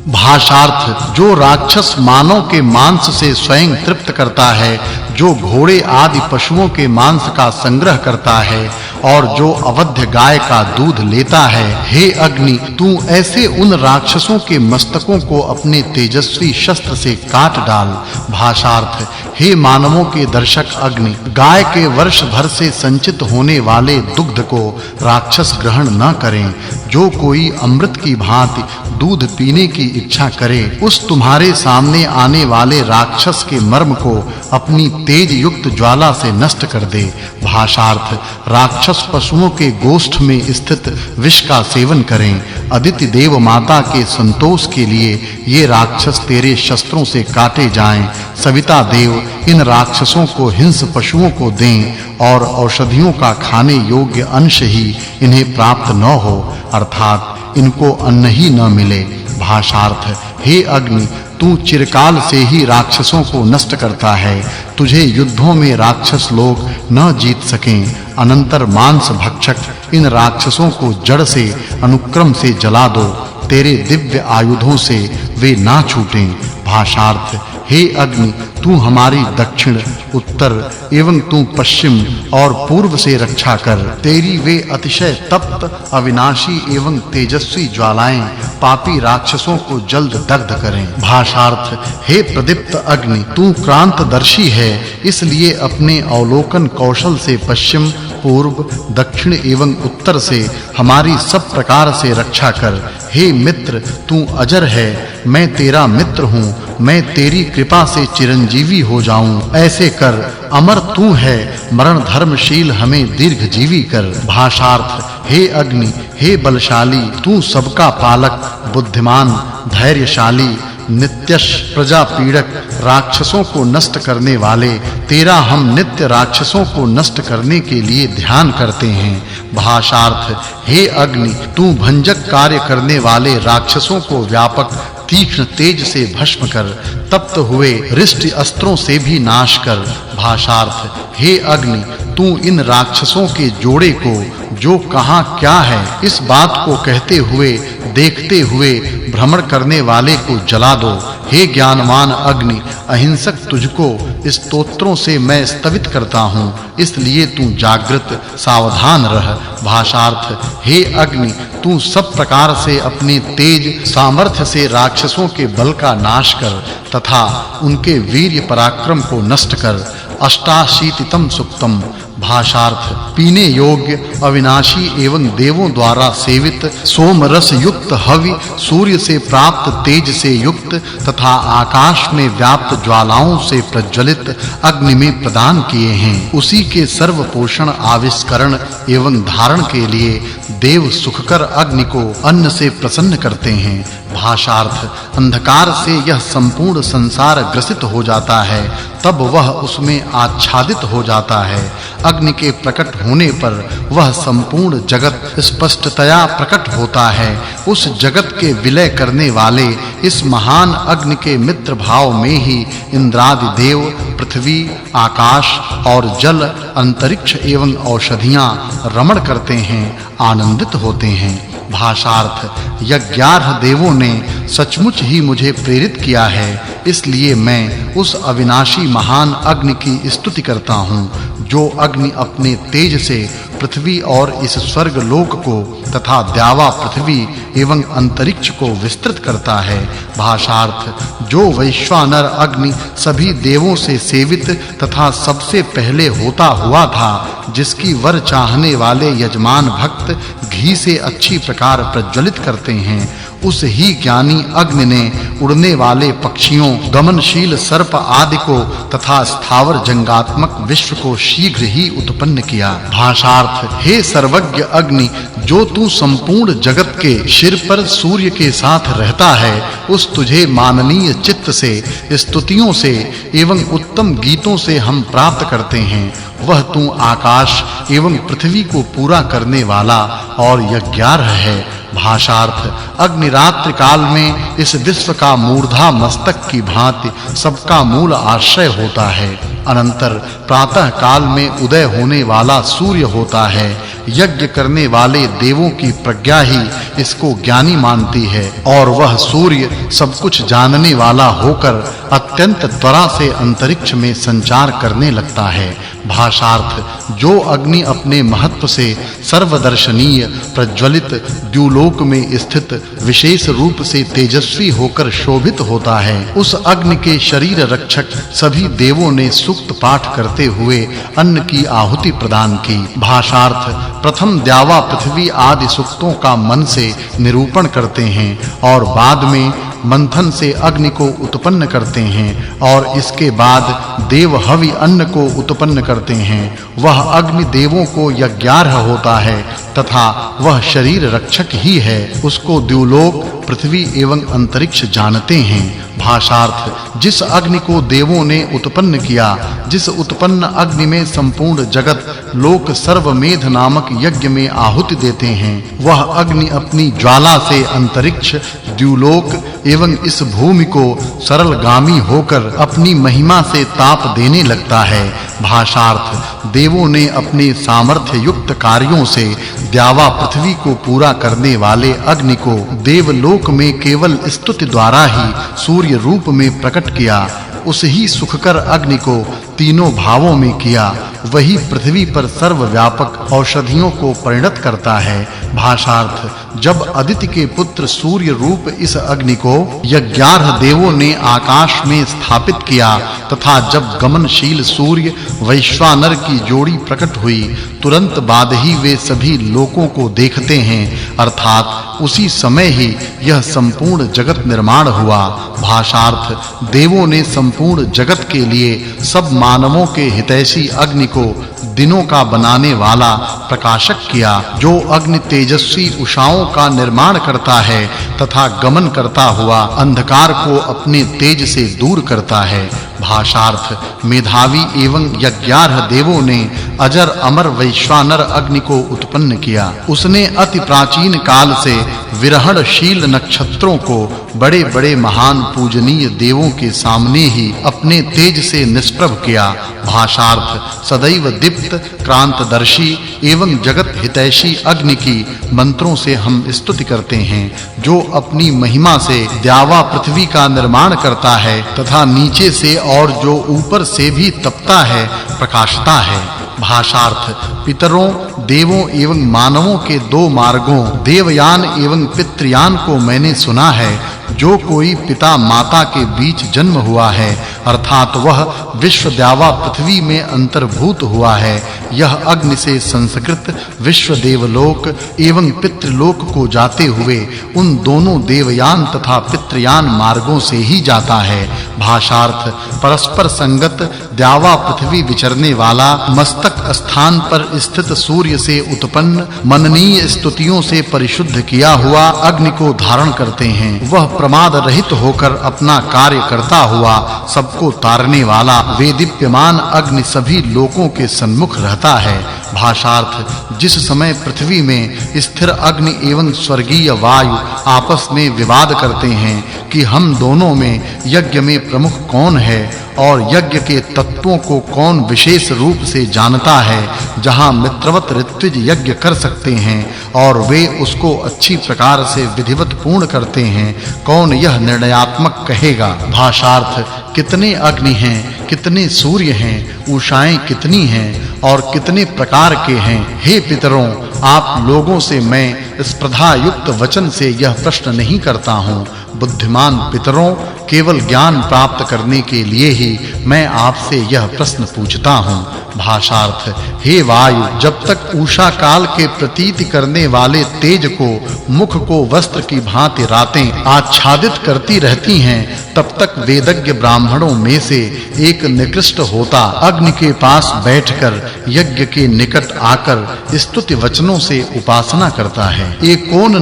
भाषार्थ जो राक्षस मानव के मांस से स्वयं तृप्त करता है, जो घोड़े आदि पशुओं के मांस का संग्रह करता है और जो अवध्य गाय का दूध लेता है, हे अग्नि तू ऐसे उन राक्षसों के मस्तकों को अपने तेजस्वी शस्त्र से काट डाल। भाषार्थ हे मानवों के दर्शक अग्नि, गाय के वर्ष भर से संचित होने वाले दुग्ध को राक्षस ग्रहण न करें। जो कोई अमृत की भांति दूध पीने की इच्छा करे, उस तुम्हारे सामने आने वाले राक्षस के मर्म को अपनी तेज युक्त ज्वाला से नष्ट कर दे। भाषार्थ राक्षस पशुओं के गोष्ठ में स्थित विष का सेवन करें। अदिति देव माता के संतोष के लिए ये राक्षस तेरे शस्त्रों से काटे जाएं। सविता देव इन राक्षसों को हिंस पशुओं को दें और औषधियों का खाने योग्य अंश ही इन्हें प्राप्त न हो, अर्थात इनको अन्न ही न मिले। भाषार्थ हे अग्नि तू चिरकाल से ही राक्षसों को नष्ट करता है। तुझे युद्धों में राक्षस लोग न जीत सकें। अनंतर मांस भक्षक इन राक्षसों को जड़ से अनुक्रम से जला दो। तेरे दिव्य आयुधों से वे ना छूटें। भाषार्थ हे अग्नि तू हमारी दक्षिण, उत्तर एवं तू पश्चिम और पूर्व से रक्षा कर। तेरी वे अतिशय तप्त, अविनाशी एवं तेजस्वी ज्वालाएं पापी राक्षसों को जल्द दग्ध करें। भाषार्थ हे प्रदीप्त अग्नि तू क्रांतदर्शी है, इसलिए अपने अवलोकन कौशल से पश्चिम, पूर्व, दक्षिण एवं उत्तर से हमारी सब प्रकार से रक्षा कर। हे मित्र तू अजर है, मैं तेरा मित्र हूँ, मैं तेरी कृपा से चिरंजीवी हो जाऊं। ऐसे कर, अमर तू है, मरण धर्मशील हमें दीर्घजीवी कर। भाषार्थ हे अग्नि हे बलशाली तू सबका पालक, बुद्धिमान, धैर्यशाली, नित्यश, प्रजा पीड़क, राक्षसों को नष्ट करने वाले, तेरा हम नित्य राक्षसों को नष्ट करने के लिए ध्यान करते हैं। भाषार्थ हे अग्नि तू भंजक कार्य करने वाले राक्षसों को व्यापक तीक्ष्ण तेज से भस्म कर, तप्त हुए रिष्ट अस्त्रों से भी नाश कर। भाषार्थ हे अग्नि तू इन राक्षसों के जोड़े को जो कहां क्या है इस बात को कहते हुए, देखते हुए भ्रमण करने वाले को जला दो। हे ज्ञानवान अग्नि अहिंसक तुझको स्तोत्रों से मैं स्तवित करता हूँ, इसलिए तू जागृत सावधान रह। भाषार्थ हे अग्नि तू सब प्रकार से अपने तेज सामर्थ्य से राक्षसों के बल का नाश कर तथा उनके वीर्य पराक्रम को नष्ट कर। अष्टाशीतितम सुक्तम। भाषार्थ पीने योग्य, अविनाशी एवं देवों द्वारा सेवित, सोम रस युक्त हवि, सूर्य से प्राप्त तेज से युक्त तथा आकाश में व्याप्त ज्वालाओं से प्रज्वलित अग्नि में प्रदान किए हैं। उसी के सर्व पोषण, आविष्करण एवं धारण के लिए देव सुखकर अग्नि को अन्न से प्रसन्न करते हैं। भाषार्थ अंधकार से यह संपूर्ण संसार ग्रसित हो जाता है, तब वह उसमें आच्छादित हो जाता है। अग्नि के प्रकट होने पर वह संपूर्ण जगत स्पष्टतया प्रकट होता है। उस जगत के विलय करने वाले इस महान अग्नि के मित्र भाव में ही इंद्रादि देव, पृथ्वी, आकाश और जल, अंतरिक्ष एवं औषधियां रमण करते हैं, आनंदित होते हैं। भाषार्थ यज्ञार्ह देवों ने सचमुच ही मुझे प्रेरित किया है, इसलिए मैं उस अविनाशी महान अग्नि की स्तुति करता हूँ, जो अग्नि अपने तेज से पृथ्वी और इस स्वर्ग लोक को तथा द्यावा पृथ्वी एवं अंतरिक्ष को विस्तृत करता है। भाषार्थ जो वैश्वानर अग्नि सभी देवों से सेवित तथा सबसे पहले होता हुआ था, जिसकी वर चाहने वाले यजमान भक्त घी से अच्छी प्रकार प्रज्वलित करते हैं, उस ही ज्ञानी अग्नि ने उड़ने वाले पक्षियों, गमनशील सर्प आदि को तथा स्थावर जंगात्मक विश्व को शीघ्र ही उत्पन्न किया। भाषार्थ हे सर्वज्ञ अग्नि जो तू संपूर्ण जगत के शिर पर सूर्य के साथ रहता है, उस तुझे माननीय चित्त से, स्तुतियों से एवं उत्तम गीतों से हम प्राप्त करते हैं। वह तू आकाश एवं पृथ्वी को पूरा करने वाला और यज्ञार्ह है। भाषार्थ अग्नि रात्रि काल में इस विश्व का मूर्धा मस्तक की भांति सबका मूल आश्रय होता है। अनंतर प्रातः काल में उदय होने वाला सूर्य होता है। यज्ञ करने वाले देवों की प्रज्ञा ही इसको ज्ञानी मानती है और वह सूर्य सब कुछ जानने वाला होकर अत्यंत त्वरा से अंतरिक्ष में संचार करने लगता है। भाषार्थ जो अग्नि अपने महत्व से सर्वदर्शनीय प्रज्वलित द्युलोक में स्थित विशेष रूप से तेजस्वी होकर शोभित होता है, उस अग्नि के शरीर रक्षक सभी देवों ने सूक्त पाठ करते हुए अन्न की आहुति प्रदान की। भाषार्थ प्रथम द्यावा पृथ्वी आदि सूक्तों का मन से निरूपण करते हैं और बाद में मंथन से अग्नि को उत्पन्न करते हैं और इसके बाद देव हवि अन्न को उत्पन्न करते हैं। वह अग्नि देवों को यज्ञार्ह होता है तथा वह शरीर रक्षक ही है। उसको द्युलोक पृथ्वी एवं अंतरिक्ष जानते हैं। भाषार्थ जिस अग्नि को देवों ने उत्पन्न किया, जिस उत्पन्न अग्नि में संपूर्ण जगत लोक सर्वमेध नामक यज्ञ में आहुति देते हैं, वह अग्नि अपनी ज्वाला से अंतरिक्ष द्युलोक एवं इस भूमि को सरलगामी होकर अपनी महिमा से ताप देने लगता है। भाषार्थ देवों ने अपने सामर्थ्य युक्त कार्यों से द्यावा पृथ्वी को पूरा करने वाले अग्नि को देवलोक में केवल स्तुति द्वारा ही सूर्य रूप में प्रकट किया। उस ही सुखकर अग्नि को तीनों भावों में किया। वही पृथ्वी पर सर्वव्यापक औषधियों को परिणत करता है। भाषार्थ जब अदिति के पुत्र सूर्य रूप इस अग्नि को यज्ञार्ह देवों ने आकाश में स्थापित किया तथा जब गमनशील सूर्य वैश्वानर की जोड़ी प्रकट हुई, तुरंत बाद ही वे सभी लोकों को देखते हैं, अर्थात उसी समय ही यह संपूर्ण जगत निर्माण हुआ। भाषार्थ देवों ने संपूर्ण जगत के लिए सब मानवों के हितैषी अग्नि को दिनों का बनाने वाला प्रकाशक किया, जो अग्नि तेजस्वी उषाओं का निर्माण करता है तथा गमन करता हुआ अंधकार को अपने तेज से दूर करता है। भाषार्थ मेधावी एवं यज्ञार्ह देवों ने अजर अमर वैश्वानर अग्नि को उत्पन्न किया। उसने अति प्राचीन काल से विरहणशील नक्षत्रों को बड़े-बड़े महान पूजनीय देवों के सामने ही अपने तेज से निष्प्रभ किया। भाषार्थ सदैव दीप्त क्रांतदर्शी एवं जगत हितैषी अग्नि की मंत्रों से हम स्तुति करते हैं, जो अपनी महिमा से द्यावा पृथ्वी का निर्माण करता है तथा नीचे से और जो ऊपर से भी तपता है, प्रकाशता है। भाषार्थ पितरों, देवों एवं मानवों के दो मार्गों देवयान एवं पितृयान को मैंने सुना है। जो कोई पिता माता के बीच जन्म हुआ है, अर्थात वह विश्व द्यावा पृथ्वी में अंतर्भूत हुआ है, यह अग्नि से संस्कृत विश्व देवलोक एवं पितृलोक को जाते हुए उन दोनों देवयान तथा पितृयान मार्गों से ही जाता है। भाषार्थ परस्पर संगत द्यावा पृथ्वी विचरने वाला मस्तक स्थान पर स्थित सूर्य से उत्पन्न मननीय स्तुतियों से परिशुद्ध किया हुआ अग्नि को धारण करते हैं। वह प्रमाद रहित होकर अपना कार्य करता हुआ सबको तारने वाला वे दीप्यमान अग्नि सभी लोकों के सन्मुख रहता है। भाषार्थ जिस समय पृथ्वी में स्थिर अग्नि एवं स्वर्गीय वायु आपस में विवाद करते हैं कि हम दोनों में यज्ञ में प्रमुख कौन है और यज्ञ के तत्वों को कौन विशेष रूप से जानता है, जहां मित्रवत ऋत्विज यज्ञ कर सकते हैं और वे उसको अच्छी प्रकार से विधिवत पूर्ण करते हैं, कौन यह निर्णयात्मक कहेगा। भाषार्थ कितने अग्नि हैं, कितने सूर्य हैं, उषाएं कितनी हैं और कितने प्रकार के हैं। हे पितरों, आप लोगों से मैं स्पर्धा युक्त वचन से यह प्रश्न नहीं करता हूँ। बुद्धिमान पितरों, केवल ज्ञान प्राप्त करने के लिए ही मैं आपसे यह प्रश्न पूछता हूँ। भाषार्थ हे वायु, जब तक उषा काल के प्रतीति करने वाले तेज को मुख को वस्त्र की भांति रातें आच्छादित करती रहती हैं, तब तक वेदज्ञ ब्राह्मणों में से एक निकृष्ट होता अग्नि के पास बैठकर यज्ञ के निकट आकर स्तुति वचनों से उपासना करता है। एक कौन